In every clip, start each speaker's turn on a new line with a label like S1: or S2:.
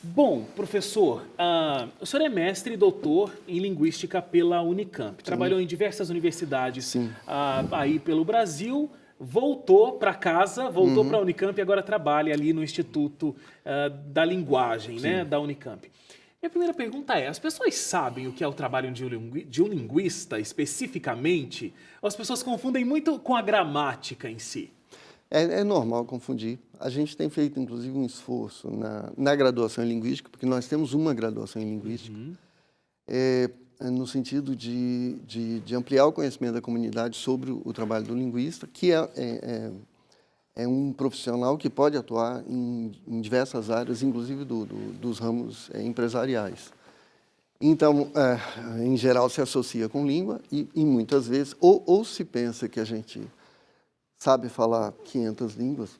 S1: Bom, professor, o senhor é mestre e doutor em linguística pela Unicamp. Trabalhou em diversas universidades
S2: Sim.
S1: aí pelo Brasil, voltou para casa, voltou para a
S2: Uhum.
S1: Unicamp e agora trabalha ali no Instituto da Linguagem, né,
S2: Sim.
S1: da Unicamp. Minha primeira pergunta é: as pessoas sabem o que é o trabalho de um linguista especificamente? Ou as pessoas confundem muito com a gramática em si?
S2: É normal confundir. A gente tem feito, inclusive, um esforço na graduação em Linguística, porque nós temos uma graduação em Linguística, no sentido de ampliar o conhecimento da comunidade sobre o trabalho do linguista, que é um profissional que pode atuar em diversas áreas, inclusive dos ramos empresariais. Então, em geral, se associa com língua e muitas vezes, ou se pensa que a gente sabe falar 500 línguas,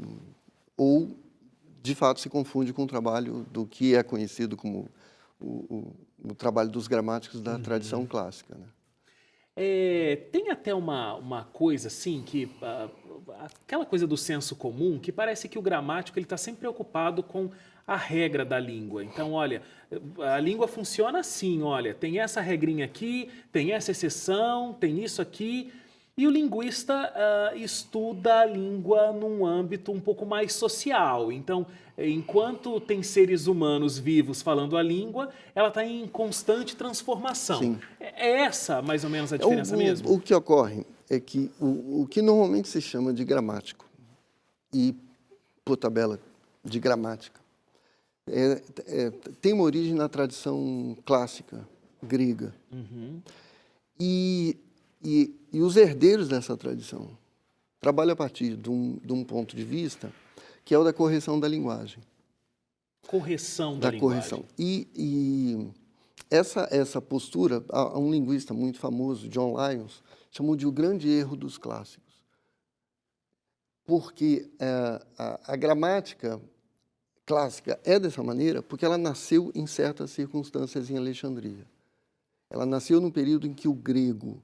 S2: ou, de fato, se confunde com o trabalho do que é conhecido como o trabalho dos gramáticos da tradição clássica, né?
S1: Tem até uma coisa assim que aquela coisa do senso comum que parece que o gramático ele está sempre preocupado com a regra da língua. Então, olha, a língua funciona assim, olha, tem essa regrinha aqui, tem essa exceção, tem isso aqui. E o linguista estuda a língua num âmbito um pouco mais social. Então, enquanto tem seres humanos vivos falando a língua, ela está em constante transformação.
S2: Sim.
S1: É essa mais ou menos a diferença mesmo?
S2: O que ocorre é que o que normalmente se chama de gramático e, por tabela, de gramática, tem uma origem na tradição clássica grega. E os herdeiros dessa tradição trabalham a partir de um ponto de vista que é o da correção da linguagem.
S1: Correção da
S2: Da
S1: linguagem.
S2: correção. E essa postura, há um linguista muito famoso, John Lyons, chamou de o grande erro dos clássicos. Porque a gramática clássica é dessa maneira porque ela nasceu em certas circunstâncias em Alexandria. Ela nasceu num período em que o grego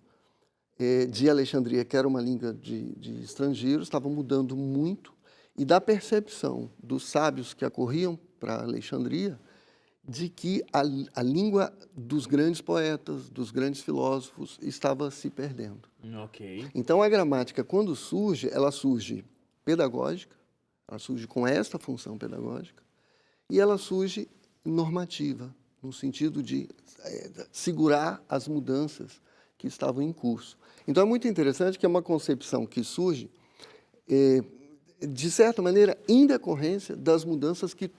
S2: de Alexandria, que era uma língua de estrangeiros, estava mudando muito, e da percepção dos sábios que acorriam para Alexandria, de que a língua dos grandes poetas, dos grandes filósofos, estava se perdendo.
S1: Ok.
S2: Então, a gramática, quando surge, ela surge pedagógica, ela surge com esta função pedagógica, e ela surge normativa, no sentido de segurar as mudanças que estavam em curso. Então, é muito interessante que é uma concepção que surge, de certa maneira, em decorrência das mudanças que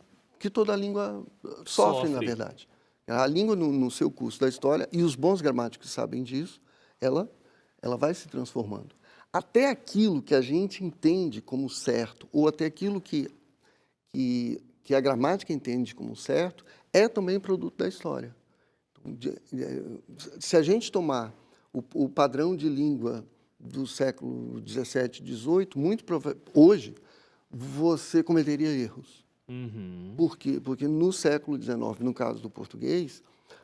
S2: toda língua sofre, na verdade. A língua, no seu curso da história, e os bons gramáticos sabem disso, ela vai se transformando. Até aquilo que a gente entende como certo, ou até aquilo que a gramática entende como certo, é também produto da história. Se a gente tomar o padrão de língua do século XVII, XVIII, hoje, você cometeria erros. Por quê? Porque no século XIX, no caso do português,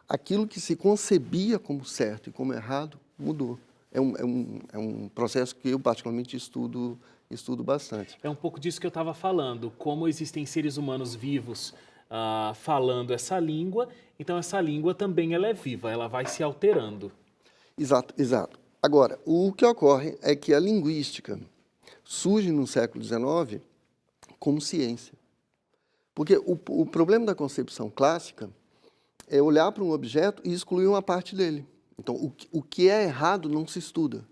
S2: aquilo que se concebia como certo e como errado mudou. É um processo que eu particularmente estudo bastante.
S1: É um pouco disso que eu estava falando, como existem seres humanos vivos falando essa língua, então essa língua também ela é viva, ela vai se alterando.
S2: Exato, exato. Agora, o que ocorre é que a linguística surge no século XIX como ciência. Porque o problema da concepção clássica é olhar para um objeto e excluir uma parte dele. Então, o que é errado não se estuda.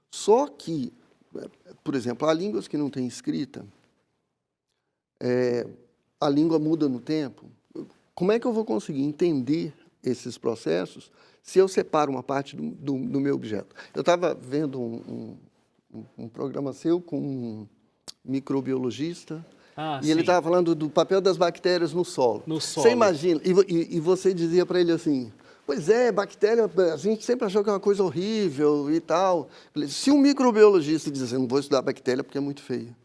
S2: Só que, por exemplo, há línguas que não têm escrita, a língua muda no tempo. Como é que eu vou conseguir entender esses processos se eu separo uma parte do meu objeto? Eu estava vendo um programa seu com um microbiologista, e ele
S1: Sim.
S2: estava falando do papel das bactérias no solo.
S1: No
S2: Você
S1: solo.
S2: imagina, e você dizia para ele assim, pois é, bactéria, a gente sempre achou que é uma coisa horrível e tal. Se um microbiologista diz, eu não vou estudar bactéria porque é muito feio.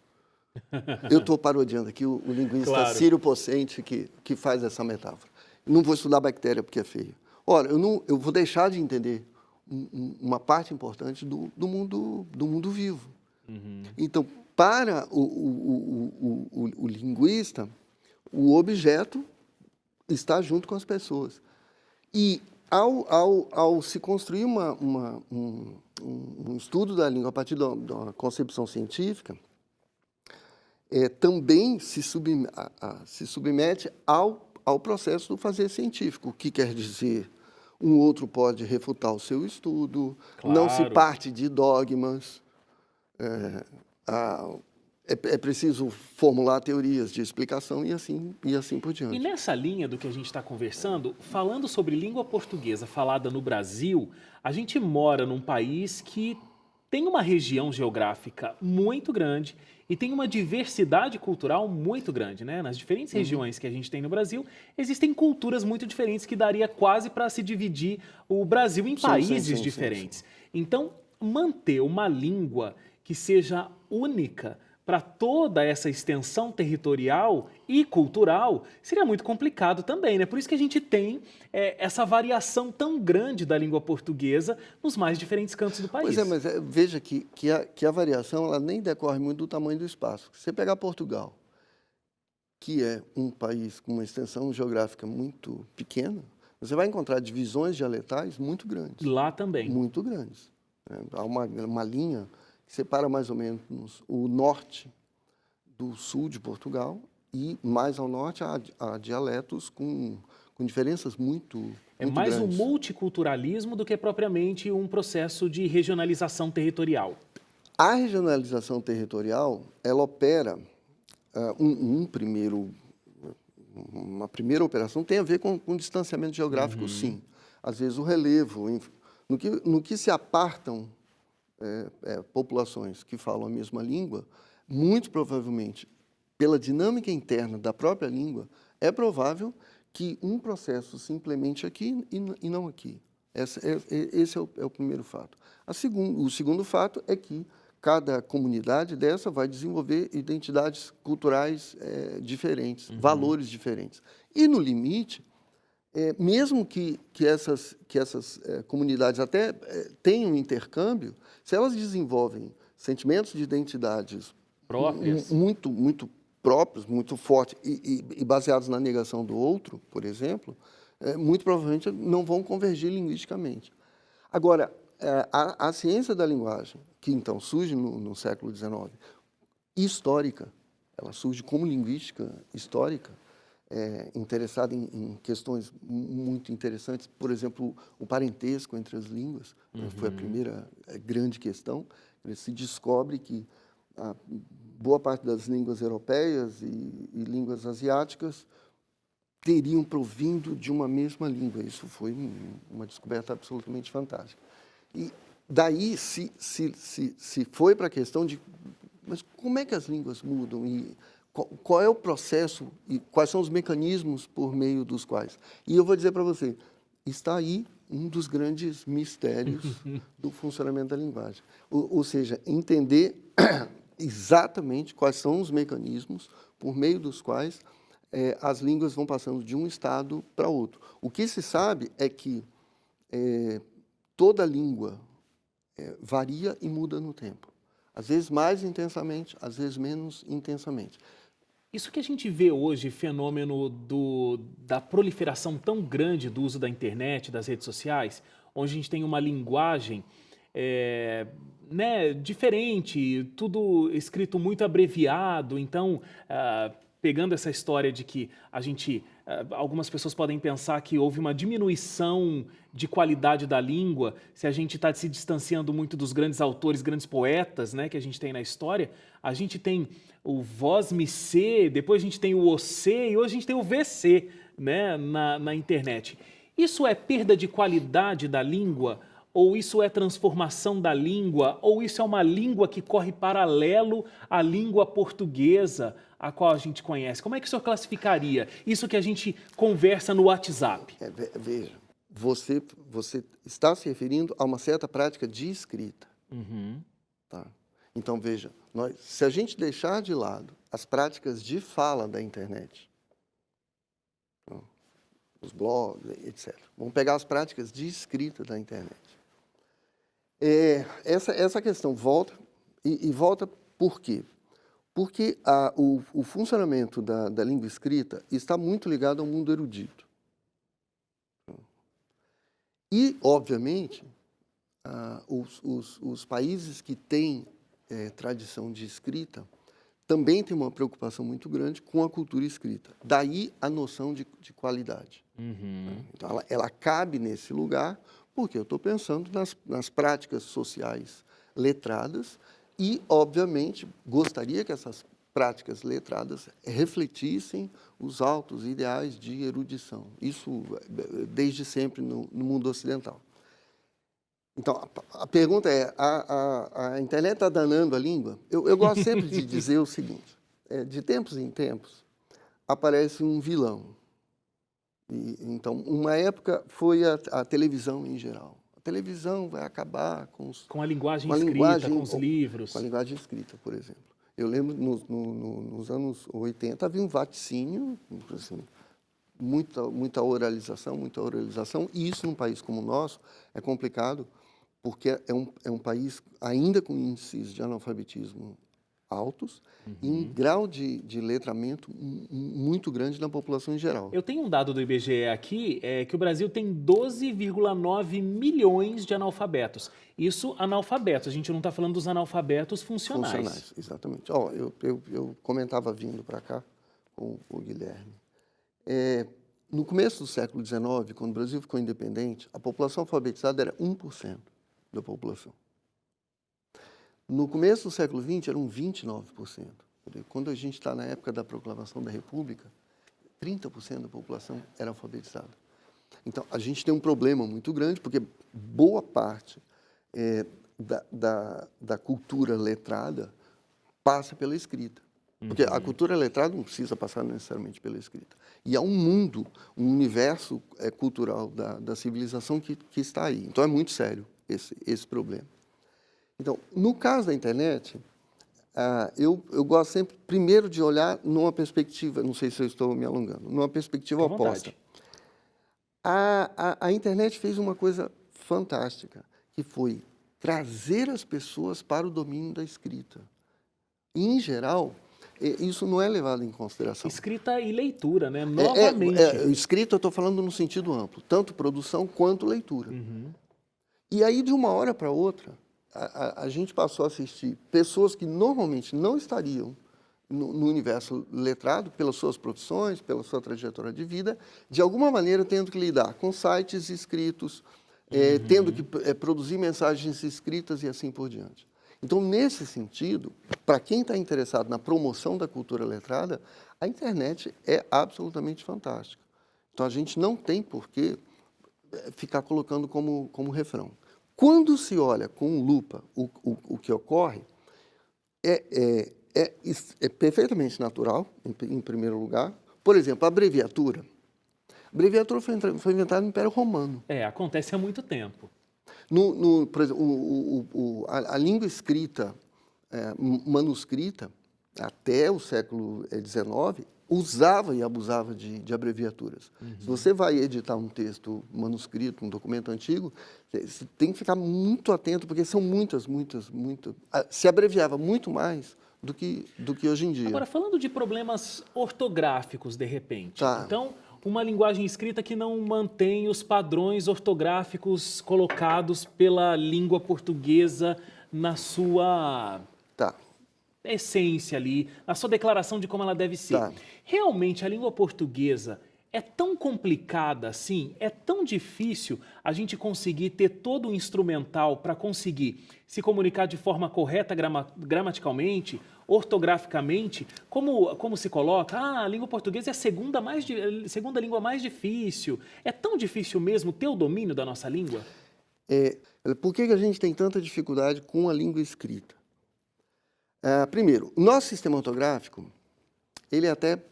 S2: Eu estou parodiando aqui o linguista
S1: Claro.
S2: Círio Pocente que faz essa metáfora. Não vou estudar bactéria porque é feio. Ora, eu vou deixar de entender uma parte importante do mundo vivo. Então, para o linguista, o objeto estar junto com as pessoas. E ao se construir um estudo da língua a partir de uma concepção científica, também se submete ao processo do fazer científico, o que quer dizer, um outro pode refutar o seu estudo, não se parte de dogmas, é preciso formular teorias de explicação e assim por diante.
S1: E nessa linha do que a gente está conversando, falando sobre língua portuguesa falada no Brasil, a gente mora num país que tem uma região geográfica muito grande e tem uma diversidade cultural muito grande, né? Nas diferentes regiões que a gente tem no Brasil, existem culturas muito diferentes que daria quase para se dividir o Brasil em países diferentes. Então, manter uma língua que seja única para toda essa extensão territorial e cultural, seria muito complicado também, né? Por isso que a gente tem essa variação tão grande da língua portuguesa nos mais diferentes cantos do país.
S2: Pois é, mas veja que a variação ela nem decorre muito do tamanho do espaço. Se você pegar Portugal, que é um país com uma extensão geográfica muito pequena, você vai encontrar divisões dialetais muito grandes.
S1: Lá também.
S2: Muito grandes. Há uma linha que separa mais ou menos o norte do sul de Portugal e mais ao norte há dialetos com diferenças muito grandes.
S1: É mais um multiculturalismo do que propriamente um processo de regionalização territorial.
S2: A regionalização territorial, ela opera, uma primeira operação tem a ver com distanciamento geográfico, sim. Às vezes o relevo, no que se apartam populações que falam a mesma língua, muito provavelmente, pela dinâmica interna da própria língua, é provável que um processo se implemente aqui e não aqui. Esse é o primeiro fato. O segundo fato é que cada comunidade dessa vai desenvolver identidades culturais diferentes, valores diferentes. E, no limite, mesmo que essas comunidades até tenham intercâmbio, se elas desenvolvem sentimentos de identidades
S1: próprias,
S2: muito próprios, muito fortes e baseados na negação do outro, por exemplo, muito provavelmente não vão convergir linguisticamente. Agora, a ciência da linguagem, que então surge no século XIX, histórica, ela surge como linguística histórica, interessada em questões muito interessantes, por exemplo, o parentesco entre as línguas, foi a primeira grande questão. Se descobre que a boa parte das línguas europeias e línguas asiáticas teriam provindo de uma mesma língua. Isso foi uma descoberta absolutamente fantástica. E daí se foi para a questão de, mas como é que as línguas mudam e qual é o processo e quais são os mecanismos por meio dos quais? E eu vou dizer para você, está aí um dos grandes mistérios do funcionamento da linguagem. Ou seja, entender exatamente quais são os mecanismos por meio dos quais as línguas vão passando de um estado para outro. O que se sabe é que toda língua varia e muda no tempo. Às vezes mais intensamente, às vezes menos intensamente.
S1: Isso que a gente vê hoje, fenômeno da proliferação tão grande do uso da internet, das redes sociais, onde a gente tem uma linguagem diferente, tudo escrito muito abreviado. Então, pegando essa história de que algumas pessoas podem pensar que houve uma diminuição de qualidade da língua, se a gente está se distanciando muito dos grandes autores, grandes poetas, né, que a gente tem na história. A gente tem o vós-me-sê, depois a gente tem o você e hoje a gente tem o VC, né, na internet. Isso é perda de qualidade da língua? Ou isso é transformação da língua? Ou isso é uma língua que corre paralelo à língua portuguesa, a qual a gente conhece? Como é que o senhor classificaria isso que a gente conversa no WhatsApp?
S2: Veja, você está se referindo a uma certa prática de escrita. Tá? Então, veja, se a gente deixar de lado as práticas de fala da internet, os blogs, etc., vamos pegar as práticas de escrita da internet. Essa questão volta, e volta por quê? Porque o funcionamento da língua escrita está muito ligado ao mundo erudito. E, obviamente, os países que têm tradição de escrita também têm uma preocupação muito grande com a cultura escrita. Daí a noção de qualidade. Né? Então, ela cabe nesse lugar porque eu estou pensando nas práticas sociais letradas e, obviamente, gostaria que essas práticas letradas refletissem os altos ideais de erudição. Isso desde sempre no mundo ocidental. Então, a pergunta é, a internet está danando a língua? Eu gosto sempre de dizer o seguinte, de tempos em tempos, aparece um vilão. Então, uma época foi a televisão em geral. A televisão vai acabar com
S1: a linguagem escrita, com os livros.
S2: Com a linguagem escrita, por exemplo. Eu lembro, nos anos 80, havia um vaticínio, assim, muita oralização, e isso num país como o nosso é complicado, porque é um país ainda com índices de analfabetismo altos e um grau de letramento muito grande na população em geral.
S1: Eu tenho um dado do IBGE aqui, que o Brasil tem 12,9 milhões de analfabetos. Isso analfabetos, a gente não está falando dos analfabetos funcionais.
S2: Funcionais, exatamente. Eu comentava vindo para cá com o Guilherme. No começo do século XIX, quando o Brasil ficou independente, a população alfabetizada era 1% da população. No começo do século XX, eram 29%. Quando a gente está na época da proclamação da República, 30% da população era alfabetizada. Então, a gente tem um problema muito grande, porque boa parte da cultura letrada passa pela escrita. Porque a cultura letrada não precisa passar necessariamente pela escrita. E há um mundo, um universo cultural da civilização que está aí. Então, é muito sério esse problema. Então, no caso da internet, eu gosto sempre, primeiro, de olhar numa perspectiva, não sei se eu estou me alongando, numa perspectiva oposta. A internet fez uma coisa fantástica, que foi trazer as pessoas para o domínio da escrita. E, em geral, isso não é levado em consideração.
S1: Escrita e leitura, né? Novamente.
S2: Escrita, eu estou falando no sentido amplo, tanto produção quanto leitura. E aí, de uma hora para outra, a gente passou a assistir pessoas que normalmente não estariam no universo letrado, pelas suas profissões, pela sua trajetória de vida, de alguma maneira tendo que lidar com sites escritos, tendo que produzir mensagens escritas e assim por diante. Então, nesse sentido, para quem está interessado na promoção da cultura letrada, a internet é absolutamente fantástica. Então, a gente não tem por que ficar colocando como refrão. Quando se olha com lupa o que ocorre, é perfeitamente natural, em primeiro lugar. Por exemplo, a abreviatura. A abreviatura foi inventada no Império Romano.
S1: Acontece há muito tempo.
S2: Por exemplo, a língua escrita, manuscrita, até o século XIX, usava e abusava de abreviaturas. Se você vai editar um texto manuscrito, um documento antigo, você tem que ficar muito atento, porque são muitas. Se abreviava muito mais do que hoje em dia.
S1: Agora, falando de problemas ortográficos, de repente.
S2: Tá.
S1: Então, uma linguagem escrita que não mantém os padrões ortográficos colocados pela língua portuguesa na sua essência ali, na sua declaração de como ela deve ser. Realmente, a língua portuguesa é tão complicada assim, é tão difícil a gente conseguir ter todo o instrumental para conseguir se comunicar de forma correta gramaticalmente, ortograficamente, como se coloca, a língua portuguesa é a segunda língua mais difícil. É tão difícil mesmo ter o domínio da nossa língua?
S2: Por que a gente tem tanta dificuldade com a língua escrita? Primeiro, o nosso sistema ortográfico, ele é até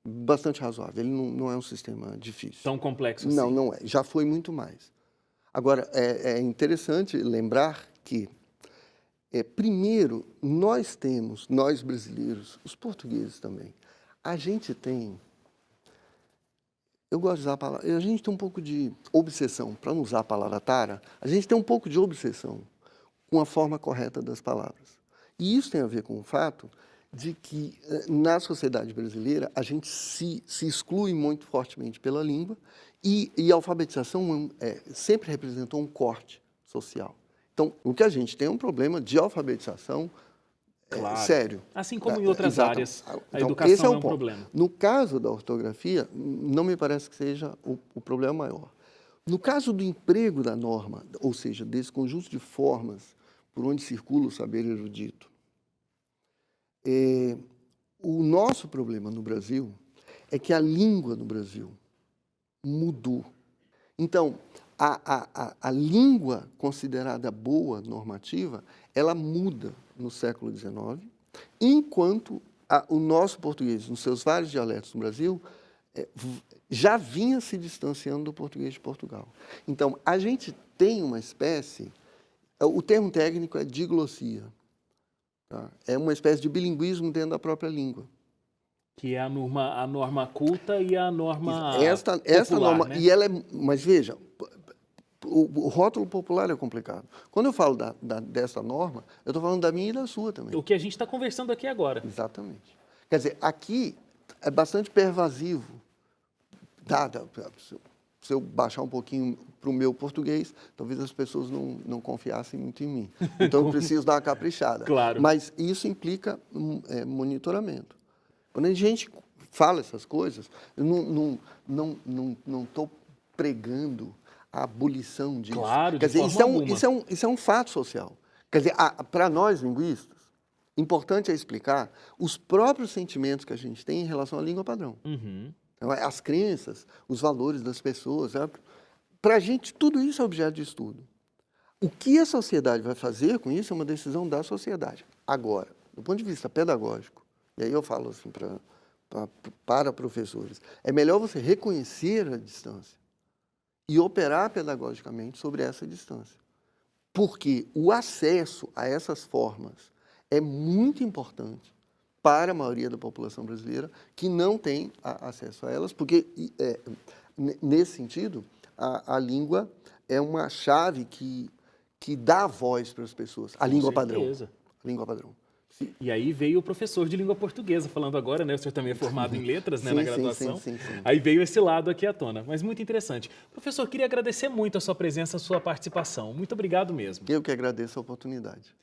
S2: bastante razoável, ele não é um sistema difícil.
S1: Tão complexo assim?
S2: Não é, já foi muito mais. Agora, é interessante lembrar que, primeiro, nós brasileiros, os portugueses também, a gente tem, eu gosto de usar a palavra, a gente tem um pouco de obsessão, para não usar a palavra tara, a gente tem um pouco de obsessão com a forma correta das palavras. E isso tem a ver com o fato de que na sociedade brasileira a gente se exclui muito fortemente pela língua e a alfabetização sempre representou um corte social. Então, o que a gente tem é um problema de alfabetização
S1: Claro.
S2: sério.
S1: Assim como em outras áreas, a
S2: Então,
S1: educação
S2: esse é
S1: é
S2: um
S1: um
S2: ponto.
S1: problema.
S2: No caso da ortografia, não me parece que seja o problema maior. No caso do emprego da norma, ou seja, desse conjunto de formas por onde circula o saber erudito, o nosso problema no Brasil é que a língua no Brasil mudou. Então, a língua considerada boa, normativa, ela muda no século XIX, enquanto o nosso português, nos seus vários dialetos no Brasil, já vinha se distanciando do português de Portugal. Então, a gente tem uma espécie, o termo técnico é diglossia, tá? É uma espécie de bilinguismo dentro da própria língua.
S1: Que é a norma culta e a norma
S2: Esta
S1: popular,
S2: norma,
S1: né?
S2: e ela mas veja, o rótulo popular é complicado. Quando eu falo dessa norma, eu estou falando da minha e da sua também.
S1: O que a gente está conversando aqui agora.
S2: Exatamente. Quer dizer, aqui é bastante pervasivo. Se eu baixar um pouquinho para o meu português, talvez as pessoas não confiassem muito em mim. Então, eu preciso dar uma caprichada.
S1: Claro.
S2: Mas isso implica monitoramento. Quando a gente fala essas coisas, eu não estou pregando a abolição disso.
S1: Claro,
S2: Quer dizer,
S1: forma alguma.
S2: isso é um fato social. Quer dizer, para nós linguistas, importante é explicar os próprios sentimentos que a gente tem em relação à língua padrão.
S1: Uhum.
S2: Então, as crenças, os valores das pessoas. Para a gente, tudo isso é objeto de estudo. O que a sociedade vai fazer com isso é uma decisão da sociedade. Agora, do ponto de vista pedagógico, e aí eu falo assim para professores, é melhor você reconhecer a distância e operar pedagogicamente sobre essa distância. Porque o acesso a essas formas é muito importante para a maioria da população brasileira que não tem acesso a elas, porque, nesse sentido, a língua é uma chave que dá voz para as pessoas. A língua padrão. A língua padrão.
S1: E aí veio o professor de língua portuguesa, falando agora, né? O senhor também é formado em letras, né,
S2: Sim,
S1: na graduação.
S2: Sim.
S1: Aí veio esse lado aqui à tona, mas muito interessante. Professor, queria agradecer muito a sua presença, a sua participação. Muito obrigado mesmo.
S2: Eu que agradeço a oportunidade.